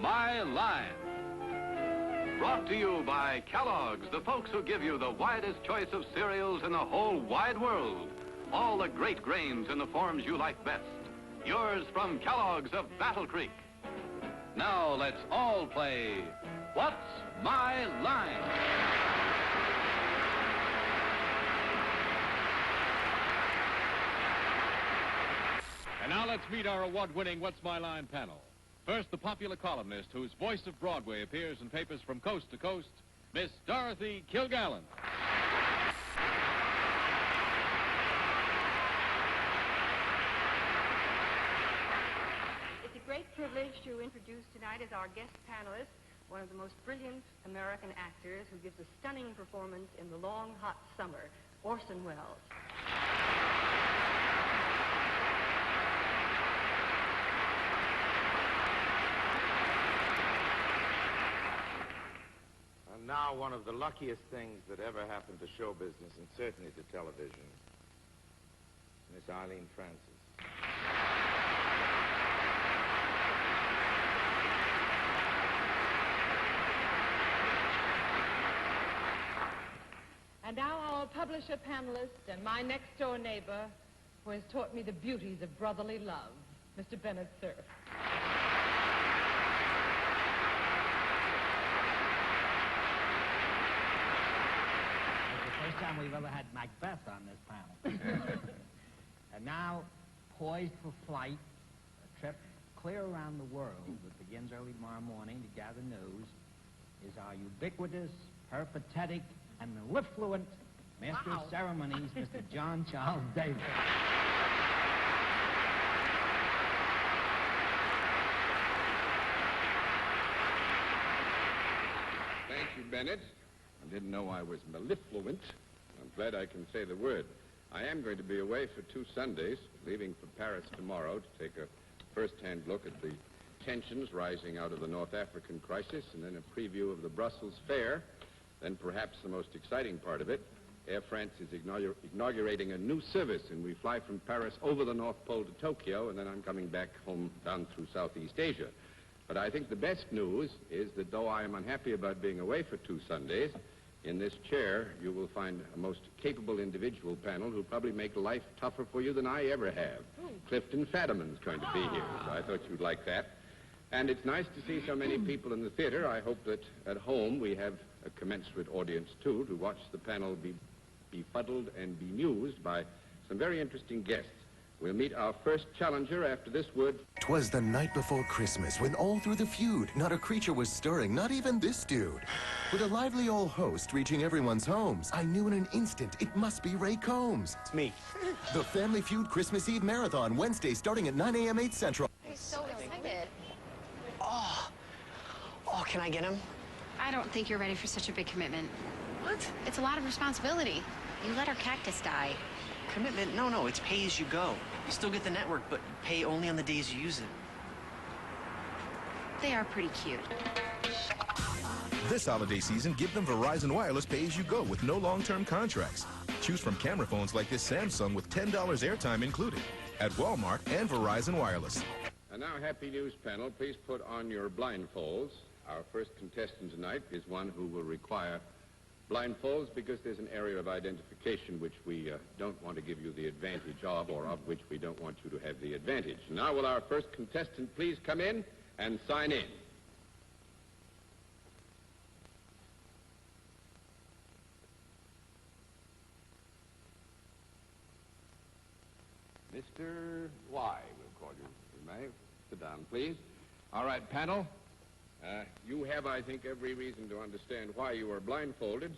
My Line. Brought to you by Kellogg's, the folks who give you the widest choice of cereals in the whole wide world. All the great grains in the forms you like best. Yours from Kellogg's of Battle Creek. Now let's all play What's My Line? And now let's meet our award-winning What's My Line panel. First, the popular columnist whose voice of Broadway appears in papers from coast to coast, Miss Dorothy Kilgallen. It's a great privilege to introduce tonight as our guest panelist one of the most brilliant American actors who gives a stunning performance in The Long Hot Summer, Orson Welles. Now, one of the luckiest things that ever happened to show business, and certainly to television, Miss Arlene Francis. And now our publisher panelist and my next-door neighbor, who has taught me the beauties of brotherly love, Mr. Bennett Cerf. First time we've ever had Macbeth on this panel. And now, poised for flight, a trip clear around the world that begins early tomorrow morning to gather news, is our ubiquitous, peripatetic, and mellifluent Master of Ceremonies, Mr. John Charles Davis. Thank you, Bennett. I didn't know I was mellifluent. I'm glad I can say the word. I am going to be away for 2 Sundays, leaving for Paris tomorrow to take a first-hand look at the tensions rising out of the North African crisis, and then a preview of the Brussels Fair. Then perhaps the most exciting part of it, Air France is inaugurating a new service, and we fly from Paris over the North Pole to Tokyo, and then I'm coming back home down through Southeast Asia. But I think the best news is that though I am unhappy about being away for 2 Sundays, in this chair you will find a most capable individual panel who'll probably make life tougher for you than I ever have. Clifton Fadiman's going to be here, so I thought you'd like that. And it's nice to see so many people in the theater. I hope that at home we have a commensurate audience, too, to watch the panel be befuddled and bemused by some very interesting guests. We'll meet our first challenger after this word. 'Twas the night before Christmas, when all through the feud, not a creature was stirring, not even this dude. With a lively old host reaching everyone's homes, I knew in an instant it must be Ray Combs. It's me. The Family Feud Christmas Eve Marathon, Wednesday, starting at 9 a.m. 8 Central. He's so excited. Oh, can I get him? I don't think you're ready for such a big commitment. What? It's a lot of responsibility. You let our cactus die. Commitment? No, it's pay as you go. You still get the network, but pay only on the days you use it. They are pretty cute. This holiday season, give them Verizon Wireless pay-as-you-go with no long-term contracts. Choose from camera phones like this Samsung with $10 airtime included at Walmart and Verizon Wireless. And now, Happy News panel, please put on your blindfolds. Our first contestant tonight is one who will require blindfolds because there's an area of identification which we don't want to give you the advantage of, or of which we don't want you to have the advantage. Now will our first contestant please come in and sign in? Mr. Y, we'll call you. You may sit down, please. All right, panel. You have, I think, every reason to understand why you are blindfolded.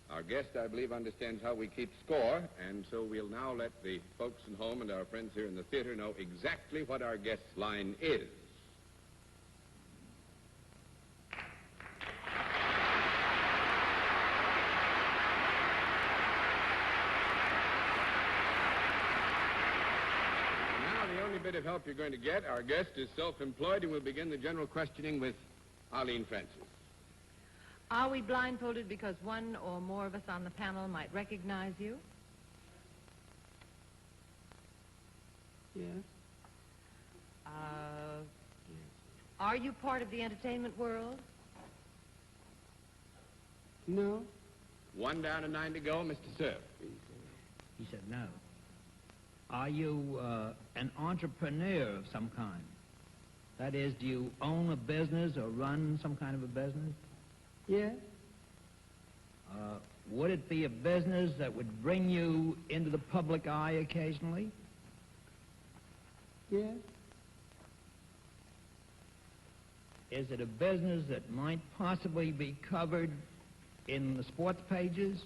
Our guest, I believe, understands how we keep score, and so we'll now let the folks at home and our friends here in the theater know exactly what our guest's line is. Now, the only bit of help you're going to get, our guest is self-employed, and we'll begin the general questioning with Arlene Francis. Are we blindfolded because one or more of us on the panel might recognize you? Yes. Uh, Are you part of the entertainment world? No. 1 down and 9 to go, Mr. Cerf. He said no. Are you an entrepreneur of some kind? That is, do you own a business or run some kind of a business? Yes. Would it be a business that would bring you into the public eye occasionally? Yes. Is it a business that might possibly be covered in the sports pages?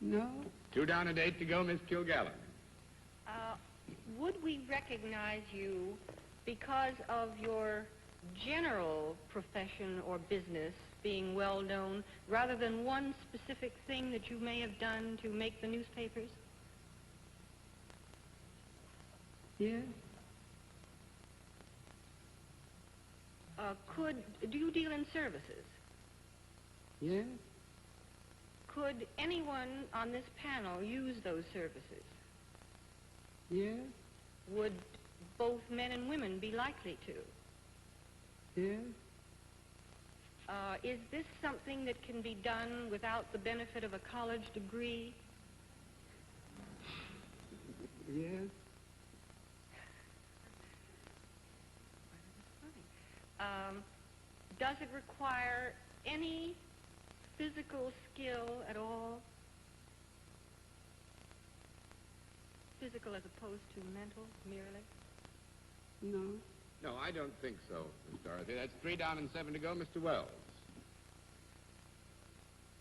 No. 2 down and 8 to go, Miss Kilgallen. Would we recognize you because of your general profession or business being well known, rather than one specific thing that you may have done to make the newspapers? Yes. Do you deal in services? Yes. Could anyone on this panel use those services? Yes. Would both men and women be likely to? Yes. Is this something that can be done without the benefit of a college degree? Yes. Does it require any physical skill at all? Physical as opposed to mental, merely? No. No, I don't think so, Miss Dorothy. That's 3 down and 7 to go, Mr. Wells.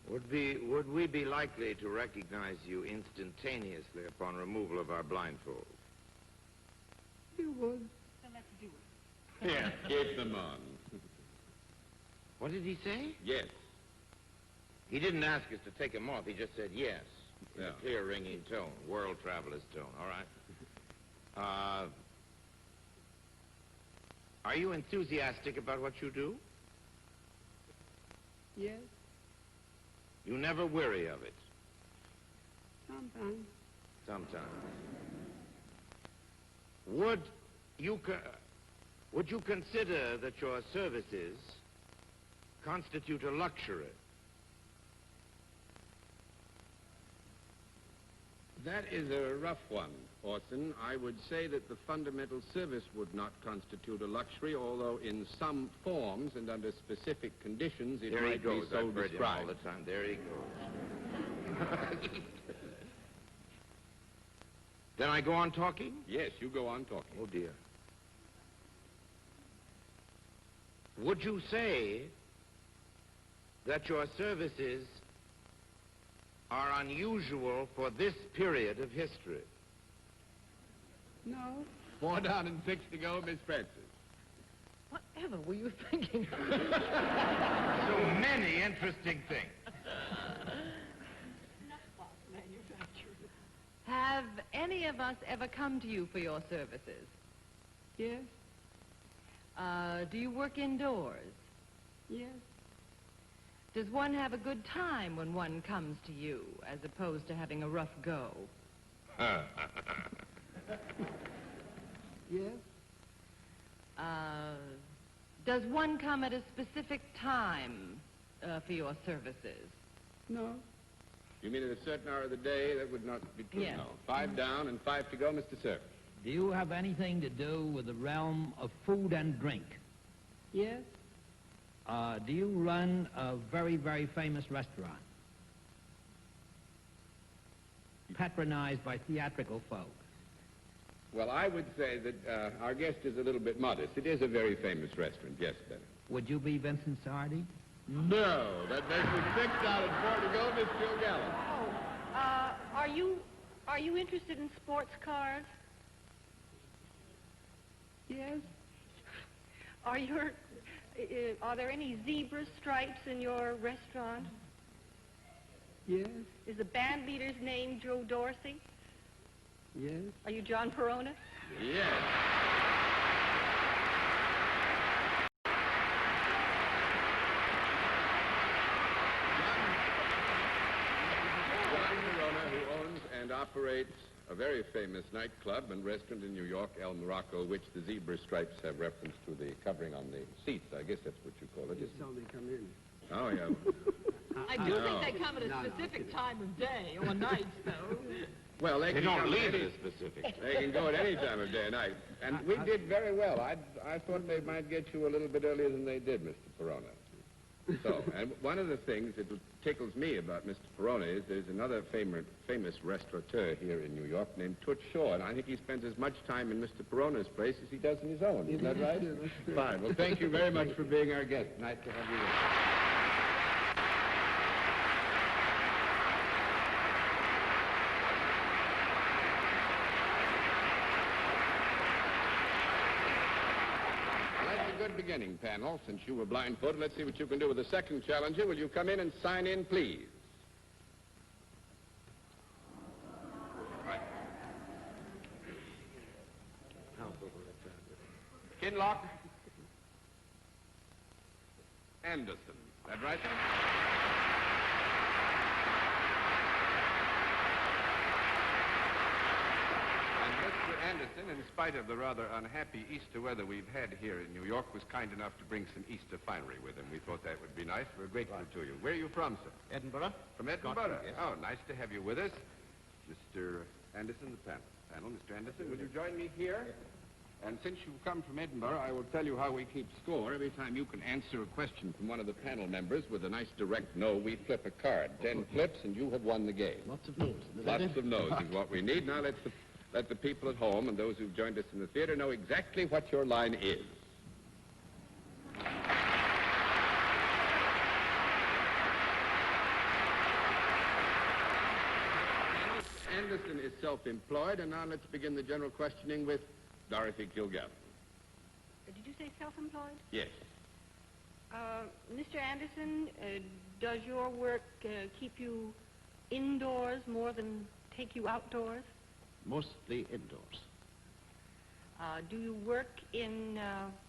Would we be likely to recognize you instantaneously upon removal of our blindfold? You would. So let's do it. Yeah, keep them on. What did he say? Yes. He didn't ask us to take him off. He just said yes. In Yeah. a clear, ringing tone. World traveler's tone. All right. Are you enthusiastic about what you do? Yes. You never weary of it? Sometimes. Sometimes. Would you consider that your services constitute a luxury? That is a rough one, Orson. I would say that the fundamental service would not constitute a luxury, although in some forms and under specific conditions it There he might be goes. so I've heard him all described. the time. There he goes. Then I go on talking? Yes, you go on talking. Oh, dear. Would you say that your services are unusual for this period of history? No. 4 down and 6 to go, Miss Francis. Whatever were you thinking? So many interesting things. Have any of us ever come to you for your services? Yes. Do you work indoors? Yes. Does one have a good time when one comes to you, as opposed to having a rough go? Yes. Does one come at a specific time for your services? No. You mean at a certain hour of the day? That would not be true. Yes. No. 5 down and 5 to go, Mr. Cerf. Do you have anything to do with the realm of food and drink? Yes. Do you run a very, very famous restaurant? Patronized by theatrical folk? Well, I would say that our guest is a little bit modest. It is a very famous restaurant, yes, Benny. Would you be Vincent Sardi? No, that makes it 6 down and 4 to go, Miss Kilgallen. Oh, are you interested in sports cars? Yes. Are there any zebra stripes in your restaurant? Yes. Is the band leader's name Joe Dorsey? Yes. Are you John Perona? Yes. John Perona, who owns and operates a very famous nightclub and restaurant in New York, El Morocco, which the zebra stripes have reference to the covering on the seats. I guess that's what you call it. Just so they come in. Oh, yeah. I do think they come at a specific time of day or night, though. Well, they can don't come leave at it specific. They can go at any time of day or night. And we did very well. I thought they might get you a little bit earlier than they did, Mr. Perona. So, and one of the things that tickles me about Mr. Perona is there's another famous restaurateur here in New York named Toots Shaw, and I think he spends as much time in Mr. Perona's place as he does in his own. Isn't that right? Fine. Well, thank you very much for being our guest. Nice to have you with us. Good beginning, panel. Since you were blindfolded, let's see what you can do with the second challenger. Will you come in and sign in, please? Right. Kinlock. Anderson. That right, sir? Anderson, in spite of the rather unhappy Easter weather we've had here in New York, was kind enough to bring some Easter finery with him. We thought that would be nice. We're grateful to you. Where are you from, sir? Edinburgh. From Edinburgh? Yes. Oh, nice to have you with us. Mr. Anderson, the panel. Mr. Anderson, will you join me here? And since you've come from Edinburgh, I will tell you how we keep score. Every time you can answer a question from one of the panel members with a nice direct no, we flip a card. 10 flips, and you have won the game. Lots of no's. Lots of no's is what we need. Now let the people at home and those who've joined us in the theater know exactly what your line is. Anderson is self-employed, and now let's begin the general questioning with Dorothy Kilgallen. Did you say self-employed? Yes. Mr. Anderson, does your work keep you indoors more than take you outdoors? Mostly indoors. Do you work in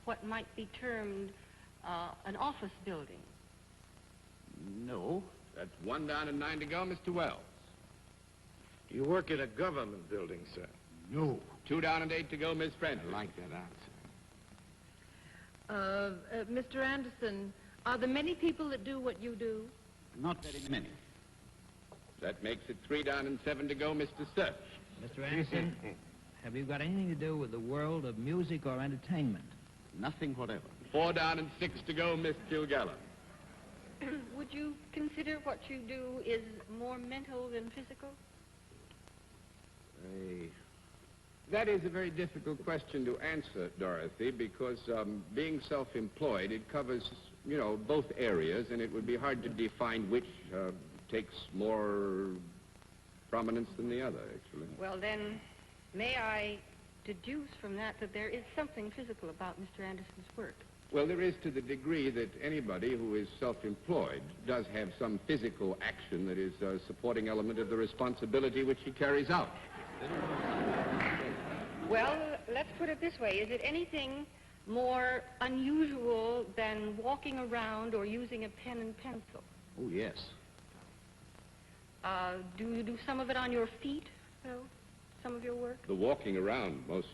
what might be termed an office building? No. That's 1 down and 9 to go, Mr. Wells. Do you work in a government building, sir? No. 2 down and 8 to go, Miss Prentice. I like that answer. Mr. Anderson, are there many people that do what you do? Not very many. That makes it 3 down and 7 to go, Mr. Search. Mr. Anderson, have you got anything to do with the world of music or entertainment? Nothing whatever. 4 down and 6 to go, Miss Kilgallen. Would you consider what you do is more mental than physical? That is a very difficult question to answer, Dorothy, because being self-employed, it covers, you know, both areas, and it would be hard to define which takes more prominence than the other, actually. Well, then, may I deduce from that that there is something physical about Mr. Anderson's work? Well, there is to the degree that anybody who is self-employed does have some physical action that is a supporting element of the responsibility which he carries out. Well, let's put it this way. Is it anything more unusual than walking around or using a pen and pencil? Oh, yes. Do you do some of it on your feet, though? Some of your work? The walking around, most.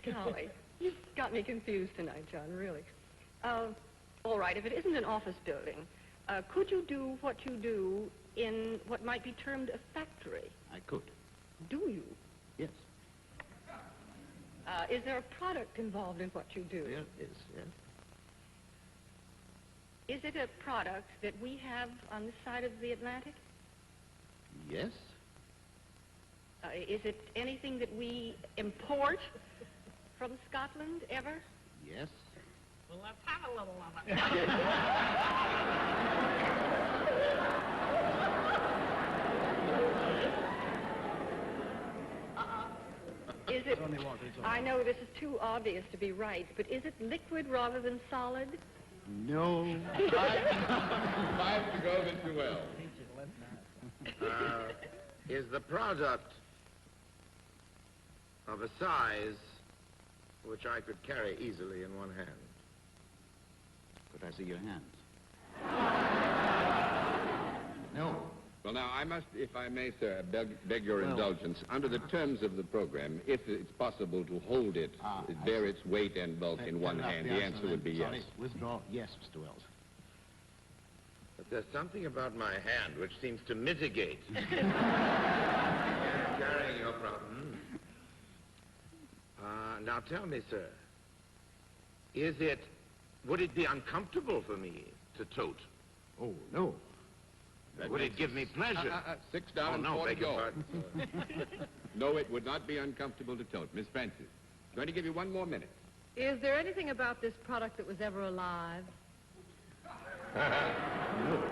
Golly, you've got me confused tonight, John, really. All right, if it isn't an office building, could you do what you do in what might be termed a factory? I could. Do you? Yes. Is there a product involved in what you do? There is, yes. Is it a product that we have on this side of the Atlantic? Yes. Is it anything that we import from Scotland, ever? Yes. Well, let's have a little of it. Is it, I know this is too obvious to be right, but is it liquid rather than solid? No. 5 to go, Mr. Wells. Is the product of a size which I could carry easily in one hand? Could I see your hands? No. Well, now, I must, if I may, sir, beg your indulgence. Under the terms of the program, if it's possible to hold it, bear its weight and bulk in one hand, the answer would be yes. Sorry, withdraw. Yes, Mr. Wells. But there's something about my hand which seems to mitigate. Carrying your problem. Now tell me, sir, would it be uncomfortable for me to tote? Oh, no. Would it give me pleasure? 6 down and no, 40 beg your go. pardon. No, it would not be uncomfortable to tote. Miss Francis, going to give you 1 more minute. Is there anything about this product that was ever alive? No.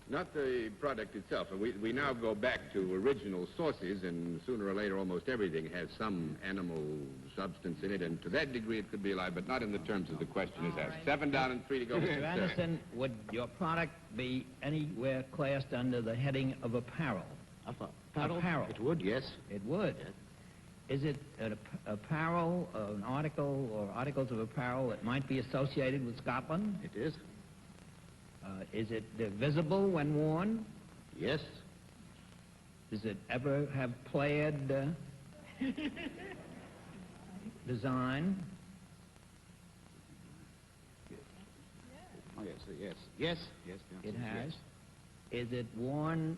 Not the product itself. We now go back to original sources, and sooner or later almost everything has some animal substance in it, and to that degree it could be alive, but not in the terms of the question is asked. 7 down and 3 to go. Mr. Anderson, would your product be anywhere classed under the heading of apparel? Apparel? It would, yes. It would. Yes. Is it an apparel, an article, or articles of apparel that might be associated with Scotland? It is. Is it visible when worn? Yes. Does it ever have plaid design? Oh, yes, yes. Yes, yes. It has? Yes. Is it worn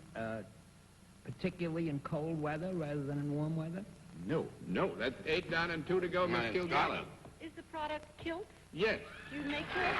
particularly in cold weather rather than in warm weather? No. No, that's 8 down and 2 to go, Miss Kilgallen. Is the product kilts? Yes. Do you make kilts?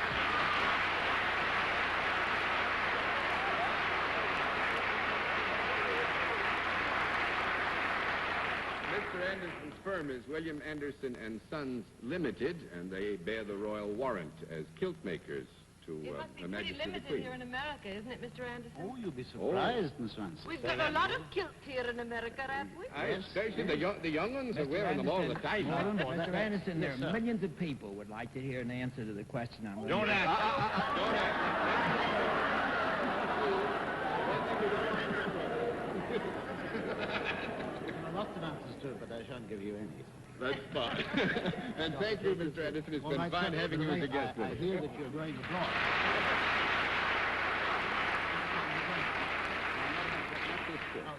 Mr. Anderson's firm is William Anderson and Sons Limited, and they bear the royal warrant as kilt makers to It must be Her pretty Majesty the limited Queen. here in America, isn't it, Mr. Anderson? Oh, you'll be surprised, Miss Francis. We've got a lot of kilts here in America, haven't we? Especially the young ones are wearing them all the time. Mr. Anderson, there are millions of people would like to hear an answer to the question I'm going to Don't ask. Don't ask. Lots of answers to it, but I shan't give you any. That's fine. And thank you, Mr. Anderson. It's been fine having you as a guest with I us. hear that you're going to draw.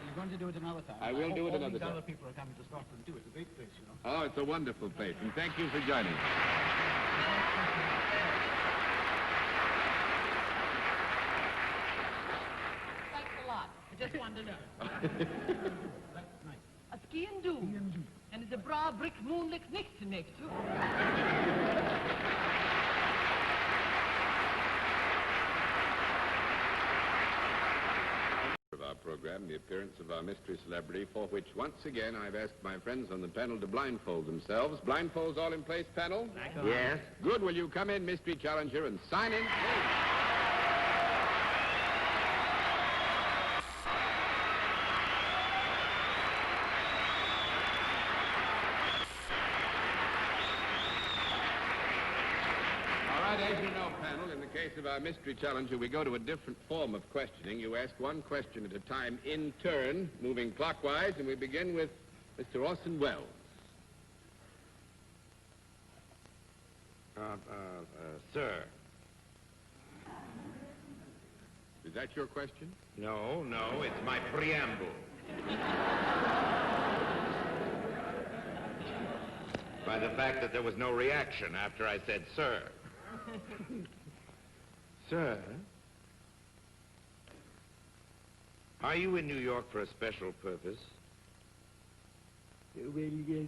You're going to do it another time. I will do it All another these time. other people are coming to Scotland, too. It's a great place, you know. Oh, it's a wonderful place, and thank you for joining us. Thanks a lot. I just wanted to know. A ski and do. And it's a bra brick moonlicht next to next to. Of our program, the appearance of our mystery celebrity, for which once again I've asked my friends on the panel to blindfold themselves. Blindfolds all in place, panel? Yes. Good. Will you come in, mystery challenger, and sign in, please? As you know, panel, in the case of our mystery challenger, we go to a different form of questioning. You ask one question at a time in turn, moving clockwise, and we begin with Mr. Orson Welles. Sir. Is that your question? No, it's my preamble. By the fact that there was no reaction after I said, sir. Sir, are you in New York for a special purpose? Well, yes,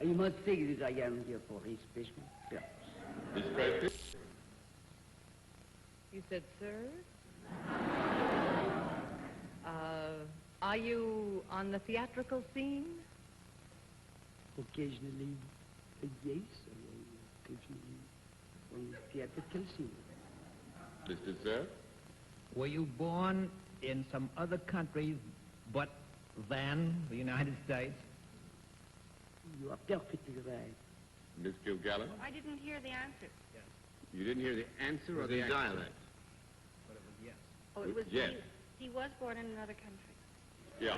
I must say that I am here for a special purpose. Miss Francis? You said, sir? Are you on the theatrical scene? Occasionally, yes, occasionally on theatrical scene. Mr. Sir? Were you born in some other country but than the United States? You are perfectly right. Miss Kilgallen? I didn't hear the answer. You didn't hear the answer or the accent? dialect? But it was yes. Oh, it was Yes. he was born in another country. Yeah.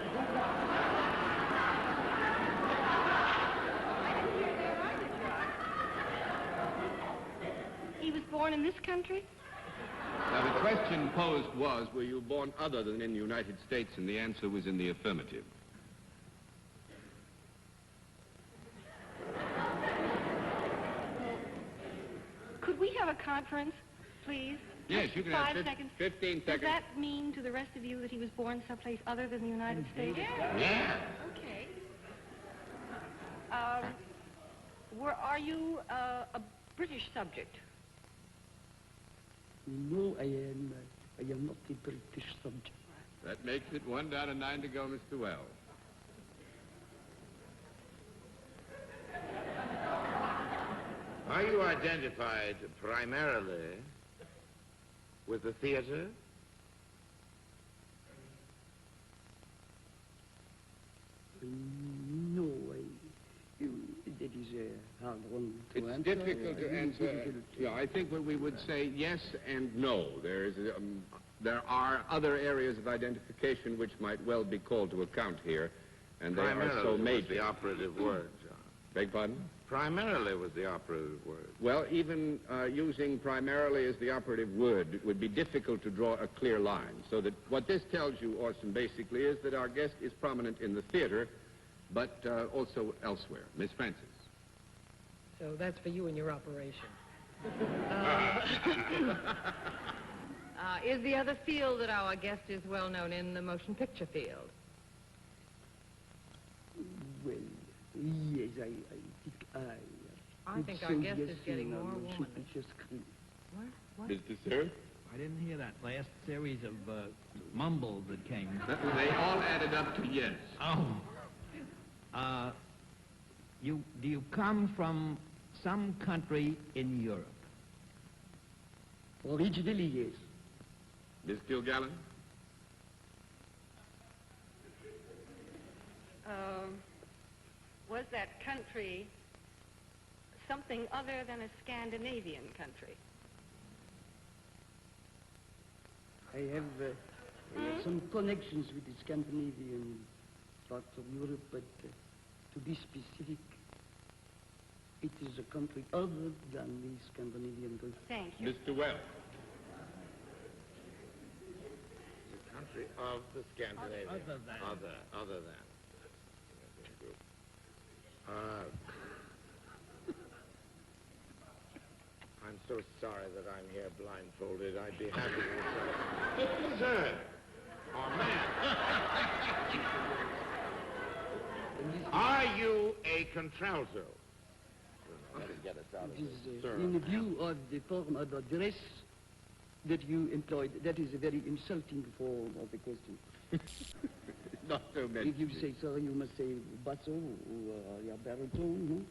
He was born in this country? Now, the question posed was, were you born other than in the United States? And the answer was in the affirmative. Could we have a conference, please? Yes, you can have 5 seconds. 15 Does seconds. that mean to the rest of you that he was born someplace other than the United States? Yeah. Okay. Are you a British subject? No, I am not a British subject. That makes it 1 down and 9 to go, Mr. Wells. Are you identified primarily with the theater? No, that is a hard one to It's answer. difficult to answer. Yeah, I think what we would say yes and no. There are other areas of identification which might well be called to account here, and they are so Was major. the operative word, John. Beg pardon? Primarily was the operative word. Well, even using primarily as the operative word, it would be difficult to draw a clear line. So that what this tells you, Orson, basically, is that our guest is prominent in the theater, but also elsewhere. Miss Francis. So that's for you and your operation. Is the other field that our guest is well known in the motion picture field? Well, yes, I think our guest is getting more woman. What? Mr. Sir? I didn't hear that last series of mumbles that came. They all added up to yes. Oh. Do you come from some country in Europe? Originally, yes. Miss Kilgallen? Was that country something other than a Scandinavian country? I have some connections with the Scandinavian parts of Europe, but to be specific, it is a country other than the Scandinavian country. Thank you. Mr. Wells? The country of the Scandinavian. Other than. Other than. I'm so sorry that I'm here blindfolded. I'd be happy to say, sir, or ma'am, are you a contralto? Get us out of It this, is sir. in view of the form of address that you employed. That is a very insulting form of the question. Not so much. If you say so, you must say basso or your baritone, no?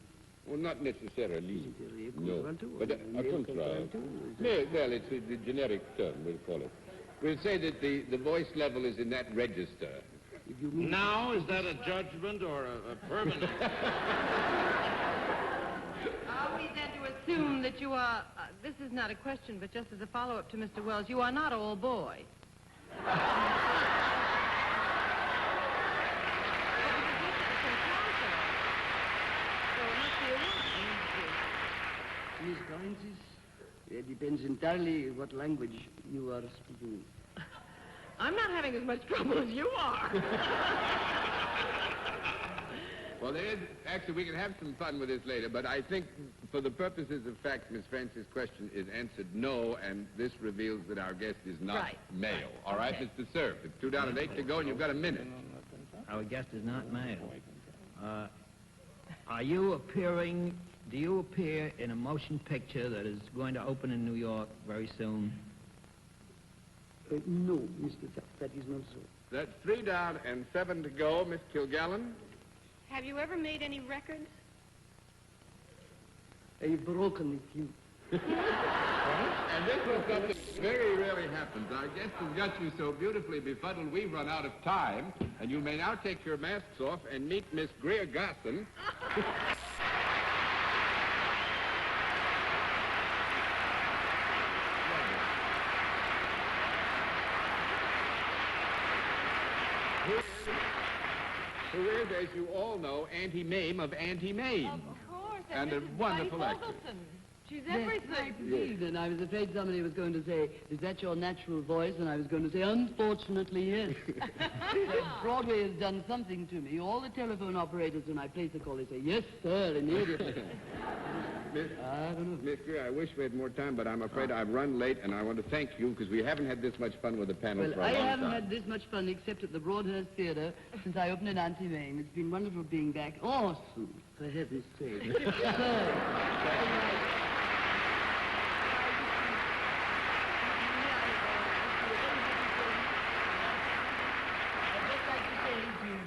Well, not necessarily. No. Contralto, But a contralto. Well, it's a generic term, we'll call it. We'll say that the voice level is in that register. If you mean Now, is that a judgment or a permanent? Are we then to assume that you are, this is not a question, but just as a follow-up to Mr. Wells, you are not all boy? Miss Francis, it depends entirely what language you are speaking. I'm not having as much trouble as you are. Well, actually, we can have some fun with this later, but I think for the purposes of fact, Miss Francis' question is answered no, and this reveals that our guest is not male. All right, Okay. Mr. Cerf, it's 2 down and 8 to go, and you've got a minute. Our guest is not male. Do you appear in a motion picture that is going to open in New York very soon? No, Mr. That is not so. That's 3 down and 7 to go, Miss Kilgallen. Have you ever made any records? I've broken a few. And this is something that very rarely happens. Our guest has got you so beautifully befuddled, we've run out of time, and you may now take your masks off and meet Miss Greer Garson. Who is, as you all know, Auntie Mame of Auntie Mame. Of course, And a Mrs. wonderful Bunny actress. Fogelson. She's Yes, everything. indeed, and I was afraid somebody was going to say, is that your natural voice? And I was going to say, unfortunately, yes. Broadway has done something to me. All the telephone operators, when I place a call, they say, yes, sir, immediately. Miss Greer, I wish we had more time, but I'm afraid I've run late, and I want to thank you because we haven't had this much fun with the panel Well, for a I long haven't time. had this much fun except at the Broadhurst Theatre since I opened in Auntie Mame. It's been wonderful being back. Awesome, for heaven's sake.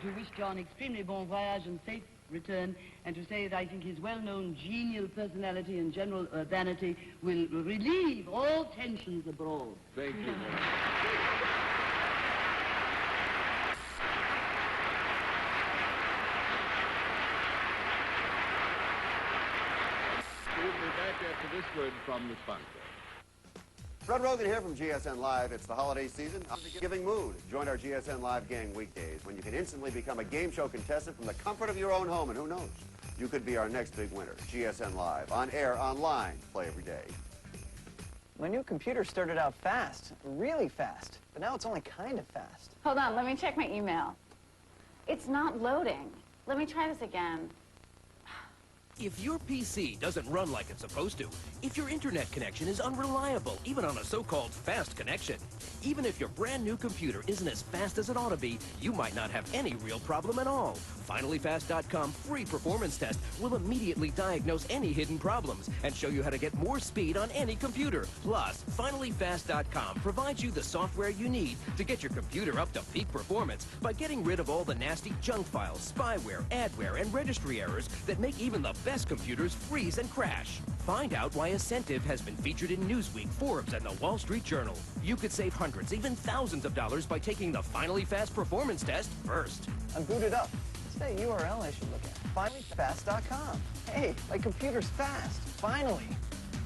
To wish John extremely bon voyage and safe return, and to say that I think his well-known genial personality and general urbanity will relieve all tensions abroad. Thank you. We'll be back after this word from the sponsor. Fred Rogan here from GSN Live. It's the holiday season. I'm in a giving mood. Join our GSN Live gang weekdays when you can instantly become a game show contestant from the comfort of your own home. And who knows, you could be our next big winner. GSN Live, on air, online, play every day. My new computer started out fast, really fast, but now it's only kind of fast. Hold on, let me check my email. It's not loading. Let me try this again. If your PC doesn't run like it's supposed to, if your internet connection is unreliable, even on a so-called fast connection, even if your brand new computer isn't as fast as it ought to be, you might not have any real problem at all. FinallyFast.com free performance test will immediately diagnose any hidden problems and show you how to get more speed on any computer. Plus, FinallyFast.com provides you the software you need to get your computer up to peak performance by getting rid of all the nasty junk files, spyware, adware, and registry errors that make even the best computers freeze and crash. Find out why Ascentive has been featured in Newsweek, Forbes, and the Wall Street Journal. You could save hundreds, even thousands of dollars by taking the Finally Fast performance test first. I'm booted up. What's that URL I should look at? FinallyFast.com. Hey, my computer's fast. Finally.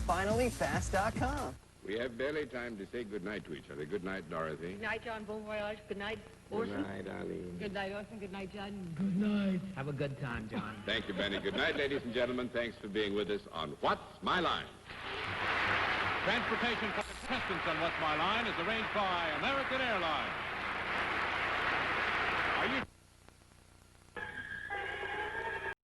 FinallyFast.com. We have barely time to say goodnight to each other. Good night, Dorothy. Good night, John. Bon voyage. Good night, Orson. Good night, Arlene. Good night, Orson. Good night, John. Good night. Have a good time, John. Thank you, Benny. Good night, ladies and gentlemen. Thanks for being with us on What's My Line? Transportation for contestants on What's My Line is arranged by American Airlines.